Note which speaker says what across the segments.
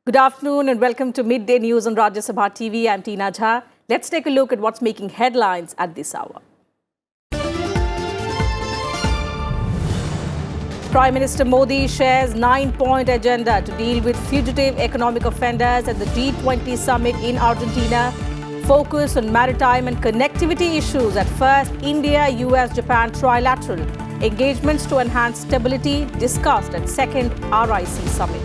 Speaker 1: Good afternoon and welcome to Midday News on Rajya Sabha TV. I'm Tina Jha. Let's take a look at what's making headlines at this hour. Prime Minister Modi shares 9-point agenda to deal with fugitive economic offenders at the G20 Summit in Argentina. Focus on maritime and connectivity issues at first India, US, Japan trilateral. Engagements to enhance stability discussed at second RIC Summit.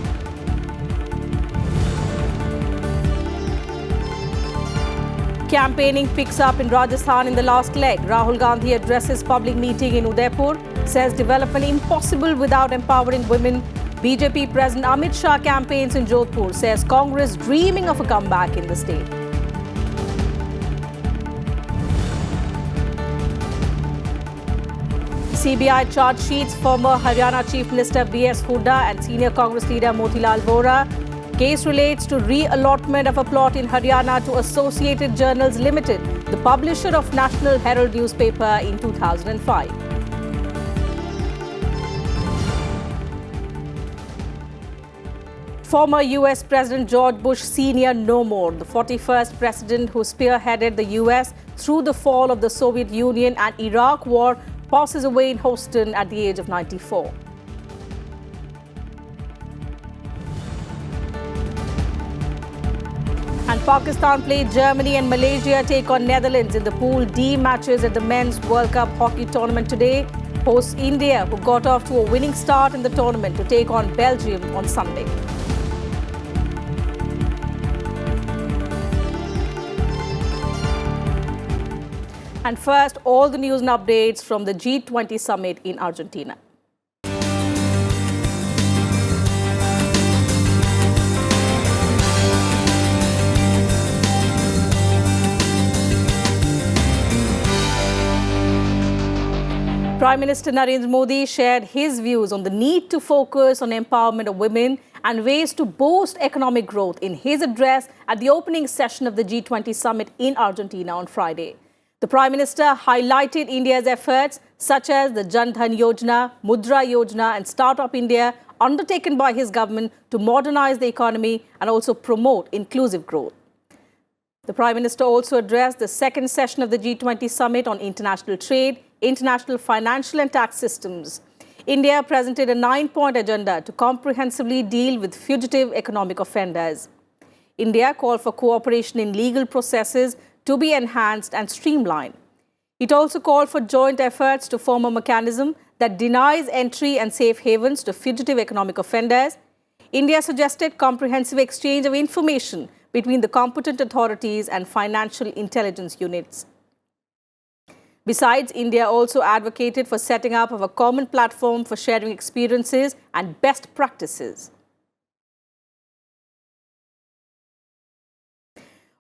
Speaker 1: Campaigning picks up in Rajasthan in the last leg. Rahul Gandhi addresses public meeting in Udaipur, says development impossible without empowering women. BJP President Amit Shah campaigns in Jodhpur, says Congress dreaming of a comeback in the state. CBI charge sheets former Haryana Chief Minister B.S. Hooda and senior Congress leader Motilal Vora. Case relates to re-allotment of a plot in Haryana to Associated Journals Limited, the publisher of National Herald newspaper in 2005. Former US President George Bush Sr. no more, the 41st president who spearheaded the US through the fall of the Soviet Union and Iraq war, passes away in Houston at the age of 94. And Pakistan played Germany and Malaysia take on Netherlands in the Pool D matches at the Men's World Cup hockey tournament today. Hosts India, who got off to a winning start in the tournament, to take on Belgium on Sunday. And first, all the news and updates from the G20 Summit in Argentina. Prime Minister Narendra Modi shared his views on the need to focus on empowerment of women and ways to boost economic growth in his address at the opening session of the G20 Summit in Argentina on Friday. The Prime Minister highlighted India's efforts such as the Jan Dhan Yojana, Mudra Yojana and Startup India undertaken by his government to modernize the economy and also promote inclusive growth. The Prime Minister also addressed the second session of the G20 Summit on international trade, international financial and tax systems. India presented a 9-point agenda to comprehensively deal with fugitive economic offenders. India called for cooperation in legal processes to be enhanced and streamlined. It also called for joint efforts to form a mechanism that denies entry and safe havens to fugitive economic offenders. India suggested comprehensive exchange of information between the competent authorities and financial intelligence units. Besides, India also advocated for setting up of a common platform for sharing experiences and best practices.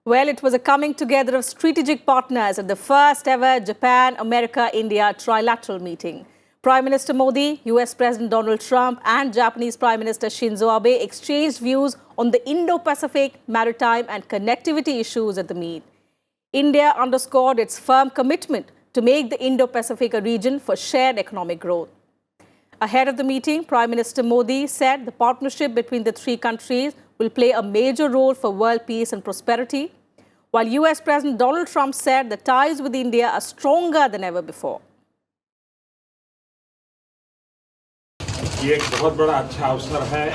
Speaker 1: Well, it was a coming together of strategic partners at the first ever Japan-America-India trilateral meeting. Prime Minister Modi, US President Donald Trump and Japanese Prime Minister Shinzo Abe exchanged views on the Indo-Pacific, maritime and connectivity issues at the meet. India underscored its firm commitment to make the Indo-Pacific a region for shared economic growth. Ahead of the meeting, Prime Minister Modi said the partnership between the three countries will play a major role for world peace and prosperity, while US President Donald Trump said the ties with India are stronger than ever before.
Speaker 2: ये एक बहुत बड़ा अच्छा अवसर है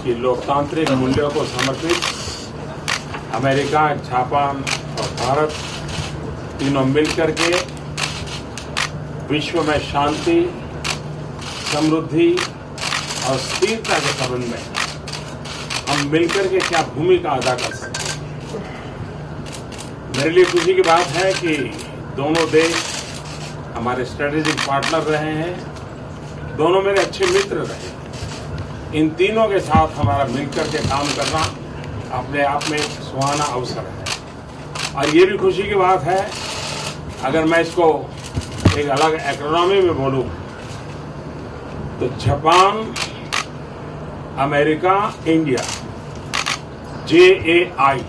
Speaker 2: कि लोकतांत्रिक मूल्यों को समर्पित अमेरिका, जापान और भारत तीनों मिलकर के विश्व में शांति, समृद्धि और स्थिरता के संबंध में हम मिलकर के क्या भूमिका अदा कर सकते हैं। मेरे लिए खुशी की बात है कि दोनों देश हमारे स्ट्रेटेजिक पार्टनर रहे हैं, दोनों मेरे अच्छे मित्र रहे। इन तीनों के साथ हमारा मिलकर के काम करना अपने आप में एक सुहाना अवसर है। और ये भी खुशी की बात है, अगर मैं इसको एक अलग एक्रोनॉमी में बोलूं तो जापान, अमेरिका, इंडिया, JAI,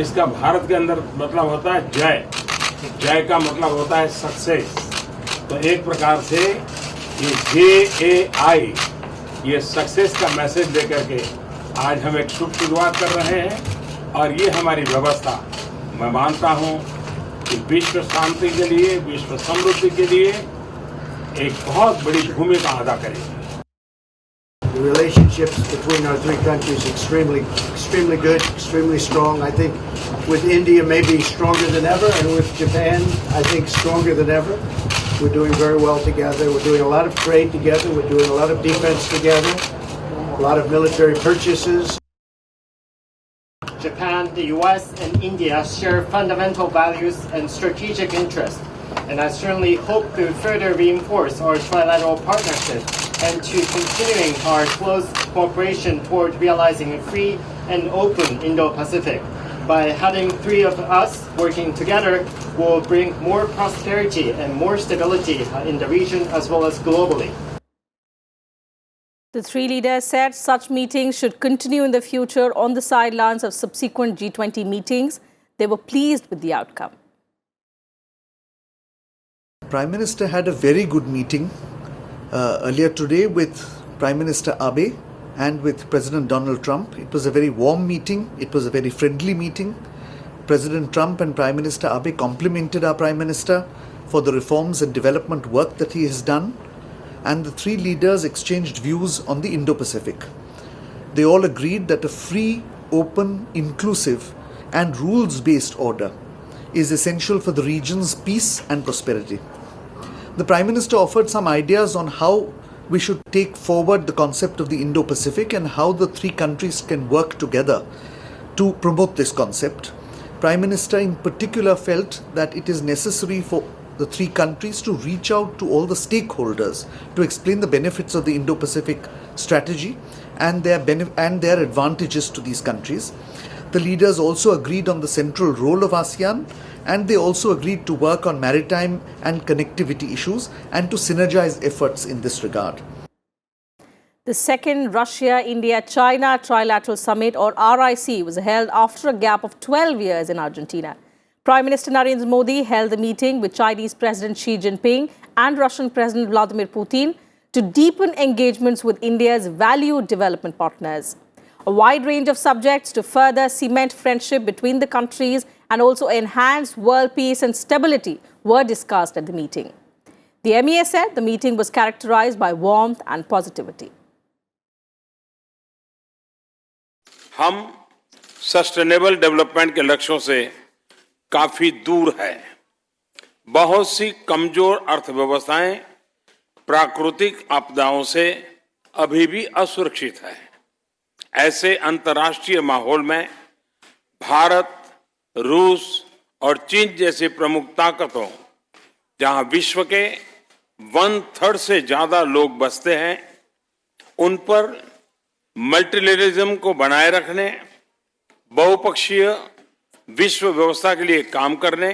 Speaker 2: इसका भारत के अंदर मतलब होता है जय। जय का मतलब होता है सक्सेस। तो एक प्रकार से ये JAI ये सक्सेस का मैसेज देकर के आज हम एक शुभ शुरुआत कर रहे हैं और ये हमारी व्यवस्था, मैं मानता हूं कि विश्व शांति के लिए, विश्व समृद्धि के लिए एक बहुत बड़ी भूमिका अदा करेगी।
Speaker 3: The relationships between our three countries extremely good, extremely strong. I think with India maybe stronger than ever, and with Japan I think stronger than ever. We're doing very well together. We're doing a lot of trade together. We're doing a lot of defense together. A lot of military purchases.
Speaker 4: Japan, the US, and India share fundamental values and strategic interests, and I certainly hope to further reinforce our trilateral partnership and to continuing our close cooperation toward realizing a free and open Indo-Pacific. By having three of us working together, will bring more prosperity and more stability in the region as well as globally.
Speaker 1: The three leaders said such meetings should continue in the future on the sidelines of subsequent G20 meetings. They were pleased with the outcome.
Speaker 5: Prime Minister had a very good meeting earlier today with Prime Minister Abe and with President Donald Trump. It was a very warm meeting. It was a very friendly meeting. President Trump and Prime Minister Abe complimented our Prime Minister for the reforms and development work that he has done. And the three leaders exchanged views on the Indo-Pacific. They all agreed that a free, open, inclusive and rules-based order is essential for the region's peace and prosperity. The Prime Minister offered some ideas on how we should take forward the concept of the Indo-Pacific and how the three countries can work together to promote this concept. Prime Minister in particular felt that it is necessary for the three countries to reach out to all the stakeholders to explain the benefits of the Indo-Pacific strategy and their advantages to these countries. The leaders also agreed on the central role of ASEAN, and they also agreed to work on maritime and connectivity issues and to synergize efforts in this regard.
Speaker 1: The second Russia-India-China Trilateral Summit, or RIC, was held after a gap of 12 years in Argentina. Prime Minister Narendra Modi held the meeting with Chinese President Xi Jinping and Russian President Vladimir Putin to deepen engagements with India's valued development partners. A wide range of subjects to further cement friendship between the countries and also enhance world peace and stability were discussed at the meeting. The MEA said the meeting was characterized by warmth and positivity.
Speaker 2: हम sustainable development के लक्ष्यों से काफी दूर है। बहुत सी कमजोर अर्थव्यवस्थाएं प्राकृतिक आपदाओं से अभी भी असुरक्षित है। ऐसे अंतर्राष्ट्रीय माहौल में भारत, रूस और चीन जैसी प्रमुख ताकतों, जहां विश्व के 1/3 से ज्यादा लोग बसते हैं, उन पर मल्टीलेटरलिज्म को बनाए रखने, बहुपक्षीय विश्व व्यवस्था के लिए काम करने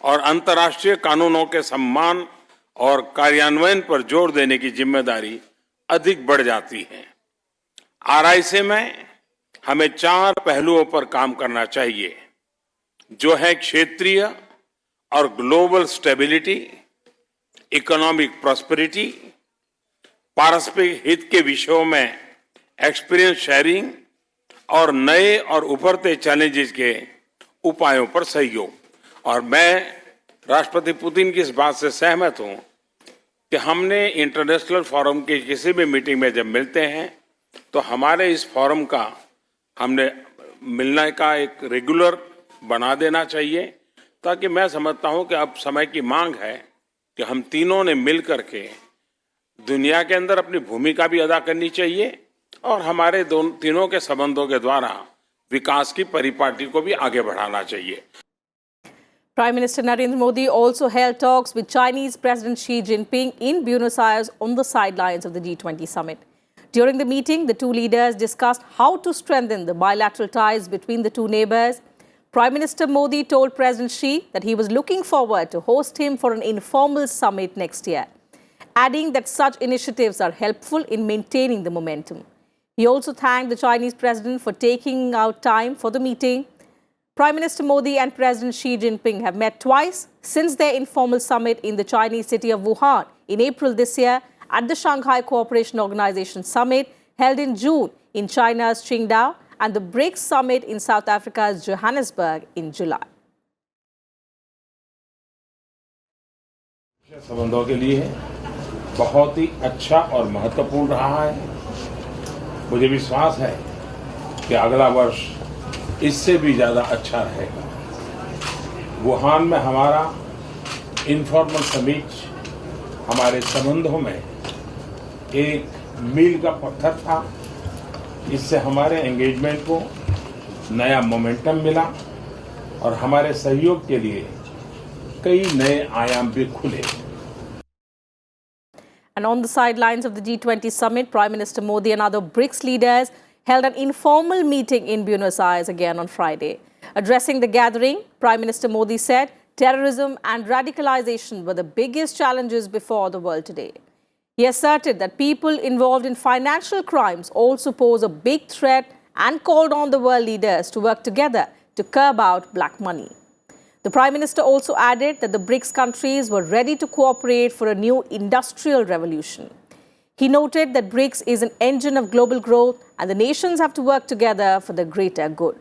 Speaker 2: और अंतर्राष्ट्रीय कानूनों के सम्मान और कार्यान्वयन पर जोर देने की जिम्मेदारी अधिक बढ़ जाती है। आरआईसी में हमें 4 पहलुओं पर काम करना चाहिए, जो है क्षेत्रीय और ग्लोबल स्टेबिलिटी, इकोनॉमिक प्रॉस्पेरिटी, पारस्परिक हित के विषयों में एक्सपीरियंस शेयरिंग और नए और उभरते चैलेंजेस के उपायों पर सहयोग। और मैं राष्ट्रपति पुतिन की इस बात से सहमत हूं कि हमने इंटरनेशनल फोरम की किसी भी मीटिंग में जब मिलते हैं तो हमारे इस फोरम का हमने मिलने का एक रेगुलर बना देना चाहिए, ताकि मैं समझता हूं कि अब समय की मांग है कि हम तीनों ने मिल करके दुनिया के अंदर अपनी भूमिका भी अदा करनी चाहिए और हमारे तीनों के संबंधों के द्वारा विकास की परिपाटी को भी आगे बढ़ाना चाहिए।
Speaker 1: Prime Minister Narendra Modi also held talks with Chinese President Xi Jinping in Buenos Aires on the sidelines of the G20 Summit. During the meeting, the two leaders discussed how to strengthen the bilateral ties between the two neighbors. Prime Minister Modi told President Xi that he was looking forward to host him for an informal summit next year, adding that such initiatives are helpful in maintaining the momentum. He also thanked the Chinese president for taking out time for the meeting. Prime Minister Modi and President Xi Jinping have met twice since their informal summit in the Chinese city of Wuhan in April this year, at the Shanghai Cooperation Organization Summit held in June in China's Qingdao and the BRICS Summit in South Africa's Johannesburg in July.
Speaker 2: संबंधों के लिए बहुत ही अच्छा और महत्वपूर्ण रहा है। मुझे विश्वास है कि अगला वर्ष इससे भी ज्यादा अच्छा रहेगा। वुहान में हमारा इनफॉर्मल समिट हमारे संबंधों में एक मील का पत्थर था। इससे हमारे एंगेजमेंट को नया मोमेंटम मिला और हमारे सहयोग के लिए कई नए आयाम भी खुले।
Speaker 1: And on the sidelines of the G20 Summit, Prime Minister Modi and other BRICS leaders held an informal meeting in Buenos Aires again on Friday. Addressing the gathering, Prime Minister Modi said terrorism and radicalization were the biggest challenges before the world today. He asserted that people involved in financial crimes also pose a big threat and called on the world leaders to work together to curb out black money. The Prime Minister also added that the BRICS countries were ready to cooperate for a new industrial revolution. He noted that BRICS is an engine of global growth and the nations have to work together for the greater good.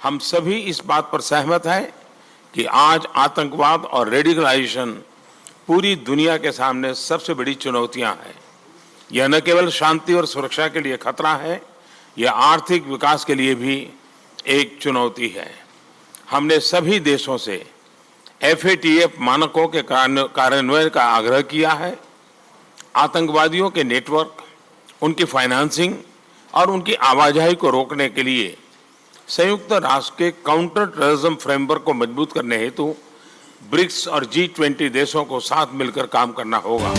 Speaker 2: हम सभी इस बात पर सहमत हैं कि आज आतंकवाद और रेडिकलाइजेशन पूरी दुनिया के सामने सबसे बड़ी चुनौतियां हैं। यह न केवल शांति और सुरक्षा के लिए खतरा है, यह आर्थिक विकास के लिए भी एक चुनौती है। हमने सभी देशों से FATF मानकों के कार्यान्वयन का आग्रह किया है। आतंकवादियों के नेटवर्क, उनकी फाइनेंसिंग और उनकी आवाजाही को रोकने के लिए संयुक्त राष्ट्र के काउंटर टेररिज्म फ्रेमवर्क को मजबूत करने हेतु ब्रिक्स और G20 देशों को साथ मिलकर काम करना होगा।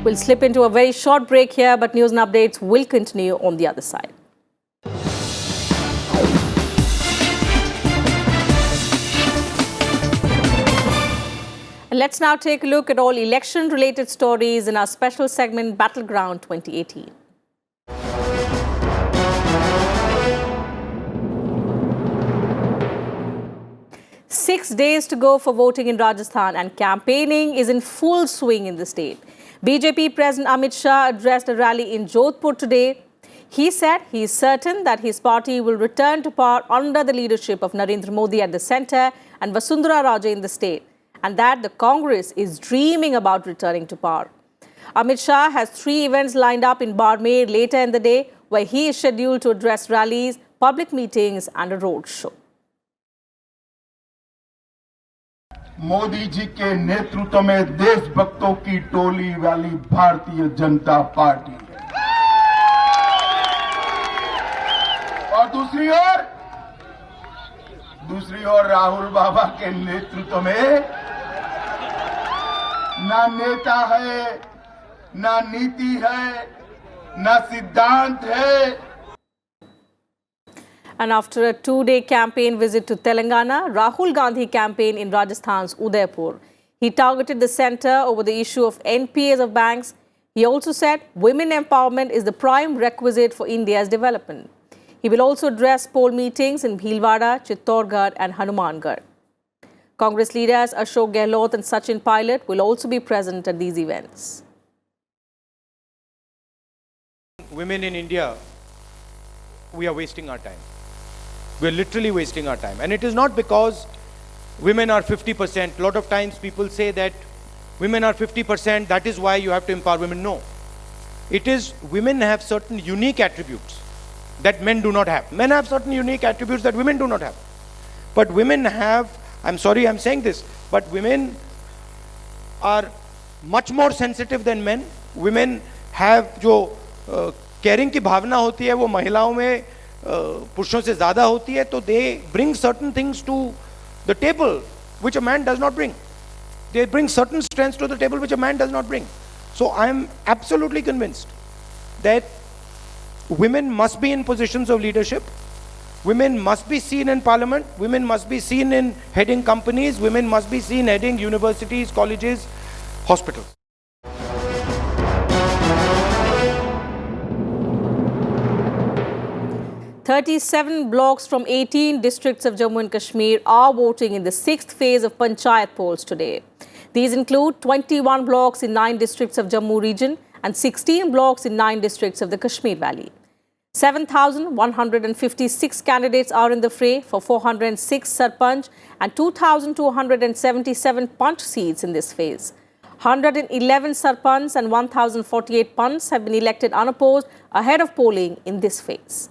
Speaker 1: We'll slip into a very short break here, but news and updates will continue on the other side. And let's now take a look at all election-related stories in our special segment, Battleground 2018. Six days to go for voting in Rajasthan, and campaigning is in full swing in the state. BJP President Amit Shah addressed a rally in Jodhpur today. He said he is certain that his party will return to power under the leadership of Narendra Modi at the centre and Vasundhara Raje in the state, and that the Congress is dreaming about returning to power. Amit Shah has 3 events lined up in Barmer later in the day, where he is scheduled to address rallies, public meetings and a road show.
Speaker 6: Modi ji के नेतृत्व में देशभक्तों की टोली वाली Bharatiya Janata party है। और दूसरी ओर राहुल बाबा के नेतृत्व में ना नेता है, ना नीति है, ना सिद्धांत है।
Speaker 1: And after a 2-day campaign visit to Telangana, Rahul Gandhi campaigned in Rajasthan's Udaipur. He targeted the centre over the issue of NPAs of banks. He also said women empowerment is the prime requisite for India's development. He will also address poll meetings in Bhilwara, Chittorgarh and Hanumangarh. Congress leaders Ashok Gehlot and Sachin Pilot will also be present at these events.
Speaker 7: Women in India, we are wasting our time. We're literally wasting our time. And it is not because women are 50%. A lot of times people say that women are 50%, that is why you have to empower women. No. It is women have certain unique attributes that men do not have. Men have certain unique attributes that women do not have. But women have, I'm sorry I'm saying this, but women are much more sensitive than men. Women have जो caring की भावना होती है वो महिलाओं में पुरुषों से ज़्यादा होती है, तो they bring certain things to the table which a man does not bring. They bring certain strengths to the table which a man does not bring. So I am absolutely convinced that women must be in positions of leadership. Women must be seen in parliament. Women must be seen in heading companies. Women must be seen heading universities, colleges, hospitals.
Speaker 1: 37 blocks from 18 districts of Jammu and Kashmir are voting in the 6th phase of Panchayat polls today. These include 21 blocks in 9 districts of Jammu region and 16 blocks in 9 districts of the Kashmir Valley. 7,156 candidates are in the fray for 406 Sarpanch and 2,277 Panch seats in this phase. 111 Sarpanch and 1,048 Panchs have been elected unopposed ahead of polling in this phase.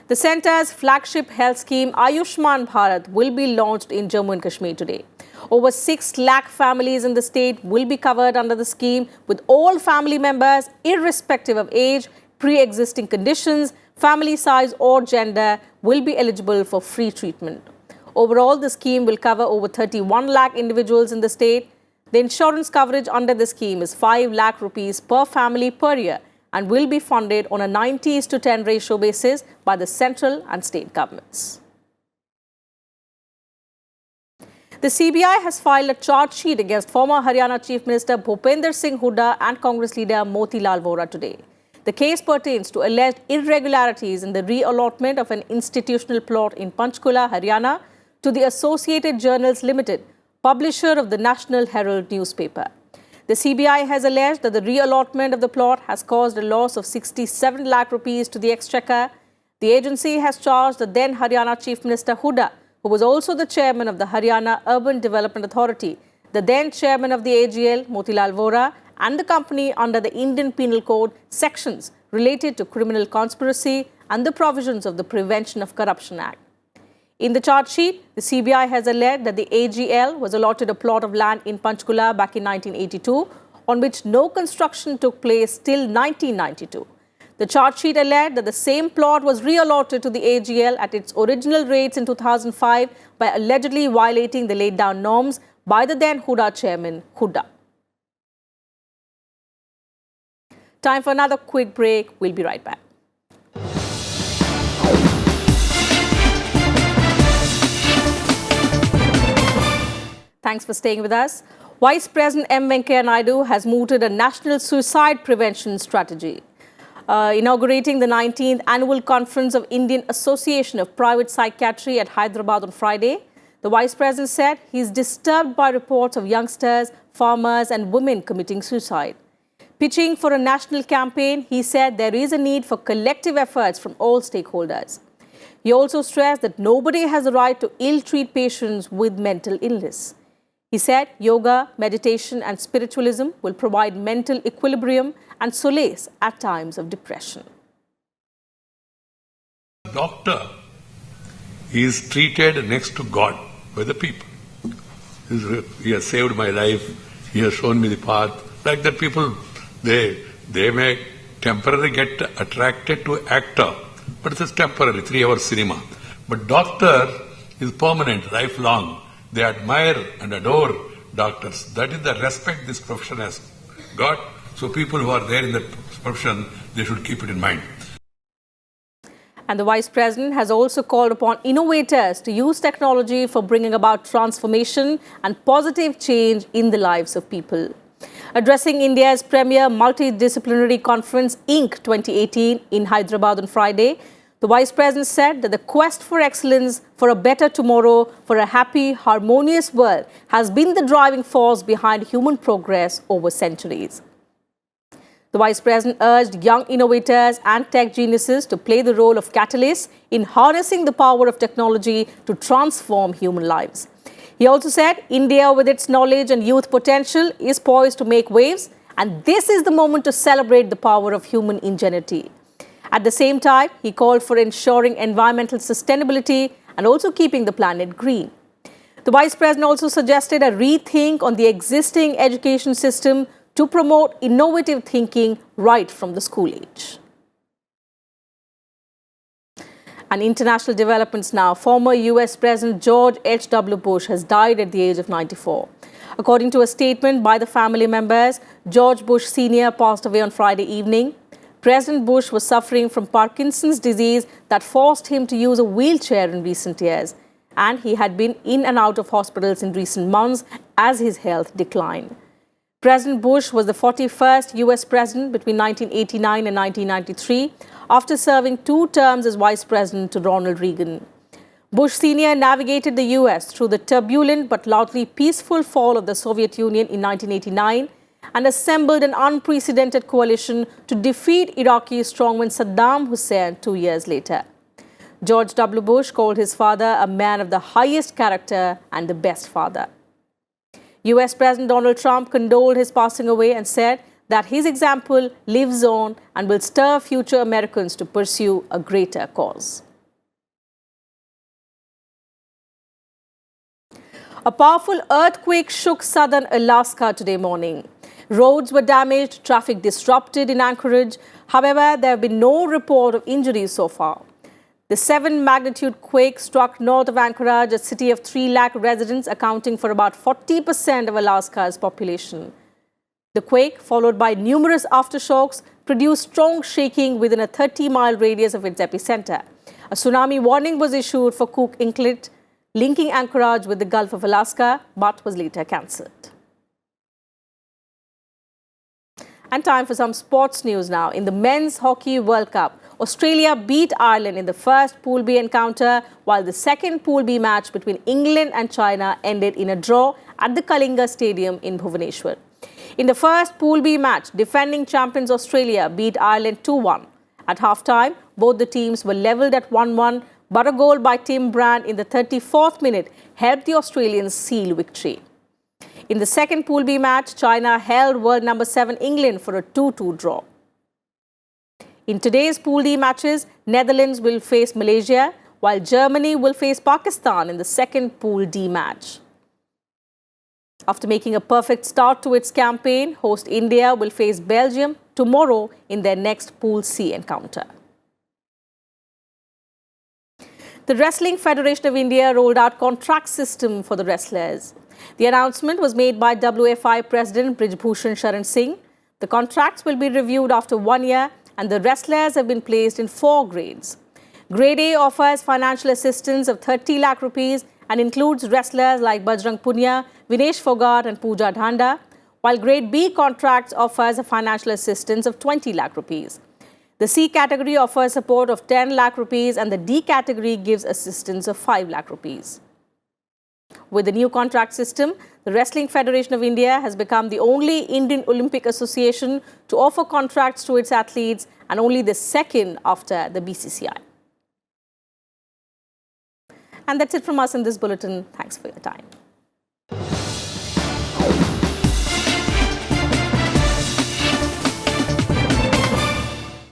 Speaker 1: The centre's flagship health scheme, Ayushmann Bharat, will be launched in Jammu and Kashmir today. Over 6 lakh families in the state will be covered under the scheme, with all family members, irrespective of age, pre-existing conditions, family size or gender, will be eligible for free treatment. Overall, the scheme will cover over 31 lakh individuals in the state. The insurance coverage under the scheme is 5 lakh rupees per family per year and will be funded on a 90:10 ratio basis by the central and state governments. The CBI has filed a charge sheet against former Haryana Chief Minister Bhupender Singh Hooda and Congress leader Motilal Vora today. The case pertains to alleged irregularities in the reallotment of an institutional plot in Panchkula, Haryana, to the Associated Journals Limited, publisher of the National Herald newspaper. The CBI has alleged that the reallotment of the plot has caused a loss of 67 lakh rupees to the exchequer. The agency has charged the then Haryana Chief Minister Hooda, who was also the chairman of the Haryana Urban Development Authority, the then chairman of the AGL, Motilal Vora, and the company under the Indian Penal Code sections related to criminal conspiracy and the provisions of the Prevention of Corruption Act. In the charge sheet, the CBI has alleged that the AGL was allotted a plot of land in Panchkula back in 1982, on which no construction took place till 1992. The charge sheet alleged that the same plot was reallotted to the AGL at its original rates in 2005 by allegedly violating the laid down norms by the then Hooda chairman, Hooda. Time for another quick break. We'll be right back. Thanks for staying with us. Vice President M. Venkaiah Naidu has mooted a national suicide prevention strategy. Inaugurating the 19th Annual Conference of Indian Association of Private Psychiatry at Hyderabad on Friday, the Vice President said he is disturbed by reports of youngsters, farmers and women committing suicide. Pitching for a national campaign, he said there is a need for collective efforts from all stakeholders. He also stressed that nobody has the right to ill-treat patients with mental illness. He said yoga, meditation and spiritualism will provide mental equilibrium and solace at times of depression.
Speaker 8: Doctor is treated next to God by the people. He has saved my life. He has shown me the path. Like that people, they may temporarily get attracted to actor, but it's just temporary, 3-hour cinema. But doctor is permanent, lifelong. They admire and adore doctors. That is the respect this profession has got. So people who are there in that profession, they should keep it in mind.
Speaker 1: And the Vice President has also called upon innovators to use technology for bringing about transformation and positive change in the lives of people. Addressing India's premier multidisciplinary conference, Inc. 2018 in Hyderabad on Friday, the Vice President said that the quest for excellence, for a better tomorrow, for a happy, harmonious world has been the driving force behind human progress over centuries. The Vice President urged young innovators and tech geniuses to play the role of catalysts in harnessing the power of technology to transform human lives. He also said India, with its knowledge and youth potential, is poised to make waves, and this is the moment to celebrate the power of human ingenuity. At the same time, he called for ensuring environmental sustainability and also keeping the planet green. The Vice President also suggested a rethink on the existing education system to promote innovative thinking right from the school age. And international developments now. Former US President George H.W. Bush has died at the age of 94. According to a statement by the family members, George Bush Sr. passed away on Friday evening. President Bush was suffering from Parkinson's disease that forced him to use a wheelchair in recent years, and he had been in and out of hospitals in recent months as his health declined. President Bush was the 41st US president between 1989 and 1993, after serving 2 terms as vice president to Ronald Reagan. Bush Sr. navigated the US through the turbulent but largely peaceful fall of the Soviet Union in 1989 and assembled an unprecedented coalition to defeat Iraqi strongman Saddam Hussein 2 years later. George W. Bush called his father a man of the highest character and the best father. US President Donald Trump condoled his passing away and said that his example lives on and will stir future Americans to pursue a greater cause. A powerful earthquake shook southern Alaska today morning. Roads were damaged, traffic disrupted in Anchorage. However, there have been no report of injuries so far. The 7-magnitude quake struck north of Anchorage, a city of 3 lakh residents, accounting for about 40% of Alaska's population. The quake, followed by numerous aftershocks, produced strong shaking within a 30-mile radius of its epicenter. A tsunami warning was issued for Cook Inlet, linking Anchorage with the Gulf of Alaska, but was later cancelled. And time for some sports news now. In the Men's Hockey World Cup, Australia beat Ireland in the first Pool B encounter, while the second Pool B match between England and China ended in a draw at the Kalinga Stadium in Bhubaneswar. In the first Pool B match, defending champions Australia beat Ireland 2-1. At halftime, both the teams were levelled at 1-1, but a goal by Tim Brand in the 34th minute helped the Australians seal victory. In the second Pool B match, China held world number 7 England for a 2-2 draw. In today's Pool D matches, Netherlands will face Malaysia, while Germany will face Pakistan in the second Pool D match. After making a perfect start to its campaign, host India will face Belgium tomorrow in their next Pool C encounter. The Wrestling Federation of India rolled out contract system for the wrestlers. The announcement was made by WFI President Brij Bhushan Sharan Singh. The contracts will be reviewed after 1 year, and the wrestlers have been placed in 4 grades. Grade A offers financial assistance of 30 lakh rupees and includes wrestlers like Bajrang Punia, Vinesh Fogart and Pooja Dhanda, while Grade B contracts offers a financial assistance of 20 lakh rupees. The C category offers support of 10 lakh rupees and the D category gives assistance of 5 lakh rupees. With the new contract system, the Wrestling Federation of India has become the only Indian Olympic Association to offer contracts to its athletes and only the second after the BCCI. And that's it from us in this bulletin. Thanks for your time.